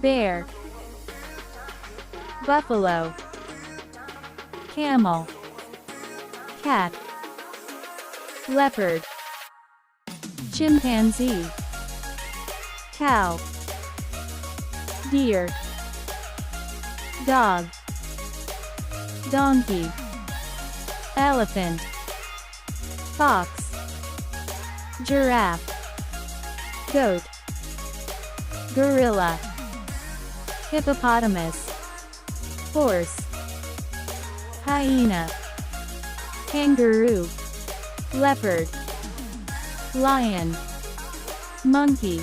bear, buffalo, camel, cat, leopard, chimpanzee, cow, deer, dog, donkey, elephant, fox, giraffe, goat, gorilla, hippopotamus, horse, hyena, kangaroo, leopard, lion, monkey.